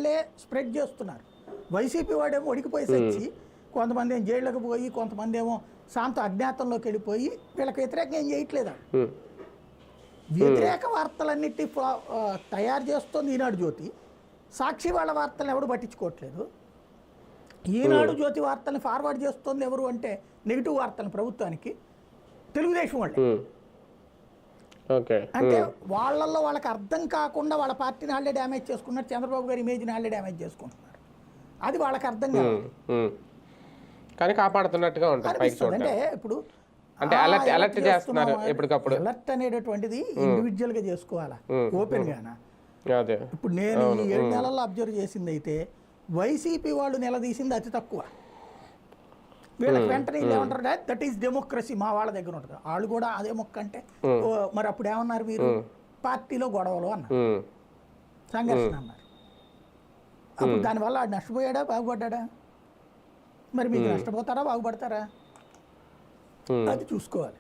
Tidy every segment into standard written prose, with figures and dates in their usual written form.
వాళ్ళే స్ప్రెడ్ చేస్తున్నారు. వైసీపీ వాడేమో ఒడికిపోయి వచ్చి కొంతమంది ఏమో జైళ్ళకు పోయి, కొంతమంది ఏమో శాంత అజ్ఞాతంలోకి వెళ్ళిపోయి వీళ్ళకి వ్యతిరేకంగా ఏం చేయట్లేదు. వ్యతిరేక వార్తలన్నిటి తయారు చేస్తోంది ఈనాడు జ్యోతి. సాక్షి వాళ్ళ వార్తలను ఎవరు పట్టించుకోవట్లేదు. ఈనాడు జ్యోతి వార్తల్ని ఫార్వర్డ్ చేస్తోంది ఎవరు అంటే నెగిటివ్ వార్తలను ప్రభుత్వానికి తెలుగుదేశం వాళ్ళే. అంటే వాళ్ళల్లో వాళ్ళకి అర్థం కాకుండా వాళ్ళ పార్టీని వాళ్ళే డ్యామేజ్ చేసుకున్నారు, చంద్రబాబు గారి ఇమేజ్ని వాళ్ళే డ్యామేజ్ చేసుకుంటున్నారు. అది వాళ్ళకి అర్థం కాదు కానీ కాపాడుతున్నట్టుగా ఉంటుంది. అంటే ఇప్పుడు అంటే అలర్ట్ చేస్తున్నారు ఎప్పటికప్పుడు. అలర్ట్ అనేటటువంటిది ఇండివిజువల్ గా చేసుకోవాలా, ఓపెన్ గానా. ఇప్పుడు నేను ఈ 7 నెలల్లో అబ్జర్వ్ చేసింది అయితే వైసీపీ వాళ్ళు నిలదీసింది అతి తక్కువ. వీళ్ళకి వెంటనే ఏమంటారు, దట్ ఈస్ డెమోక్రసీ మా వాళ్ళ దగ్గర ఉంటుంది. వాళ్ళు కూడా అదే మొక్క అంటే మరి అప్పుడు ఏమన్నారు మీరు, పార్టీలో గొడవలు అన్నారు, సంఘర్షణ అన్నారు. అప్పుడు దానివల్ల ఆడు నష్టపోయాడా బాగుపడ్డా? మరి మీకు నష్టపోతారా బాగుపడతారా అది చూసుకోవాలి.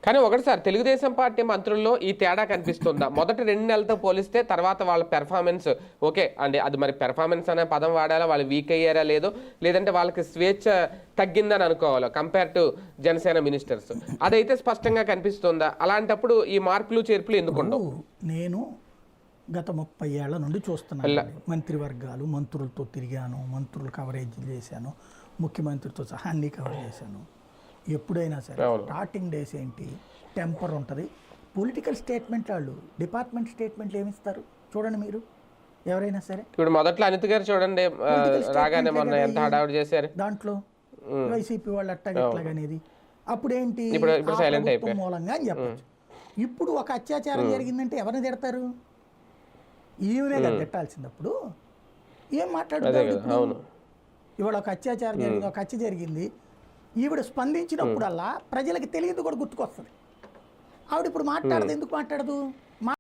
కానీ ఒకటి సార్, తెలుగుదేశం పార్టీ మంత్రుల్లో ఈ తేడా కనిపిస్తుందా? మొదటి 2 నెలలతో పోలిస్తే తర్వాత వాళ్ళ పెర్ఫార్మెన్స్ ఓకే అండి, అది మరి పెర్ఫార్మెన్స్ అనే పదం వాడాలా, వాళ్ళు వీక్ అయ్యారా లేదో, లేదంటే వాళ్ళకి స్వేచ్ఛ తగ్గిందని అనుకోవాలా కంపేర్ టు జనసేన మినిస్టర్స్, అదైతే స్పష్టంగా కనిపిస్తుందా? అలాంటప్పుడు ఈ మార్పులు చేర్పులు ఎందుకుండవు? నేను గత 30 ఏళ్ల నుండి చూస్తున్నాను. మంత్రివర్గాలు, మంత్రులతో తిరిగాను, మంత్రులు కవరేజ్ చేశాను, ముఖ్యమంత్రితో సహా అన్నీ కవర్ చేశాను. ఎప్పుడైనా సరే స్టార్టింగ్ డేస్ ఏంటి, టెంపర్ ఉంటుంది. పొలిటికల్ స్టేట్మెంట్ వాళ్ళు డిపార్ట్మెంట్ స్టేట్మెంట్లు ఏమిస్తారు చూడండి మీరు ఎవరైనా సరే. ఇప్పుడు మొదట్లో అనిత్ గారు చూడండి రాగానే మొన్న ఎంత హడావుడి చేశారు, దాంట్లో వైసీపీ వాళ్ళు అట్టగట్లాగనేది అప్పుడేంటి మూలంగా అని చెప్పచ్చు. ఇప్పుడు ఒక అత్యాచారం జరిగిందంటే ఎవరిని తిడతారు? ఈమెనే కదా తిట్టాల్సిందప్పుడు. ఏం మాట్లాడుతారు? ఇవాళ ఒక అత్యాచారం జరిగింది, ఒక హత్య జరిగింది, ఈవిడ స్పందించినప్పుడల్లా ప్రజలకు తెలియదు కూడా గుర్తుకొస్తుంది. ఆవిడ ఇప్పుడు మాట్లాడదు. ఎందుకు మాట్లాడదు?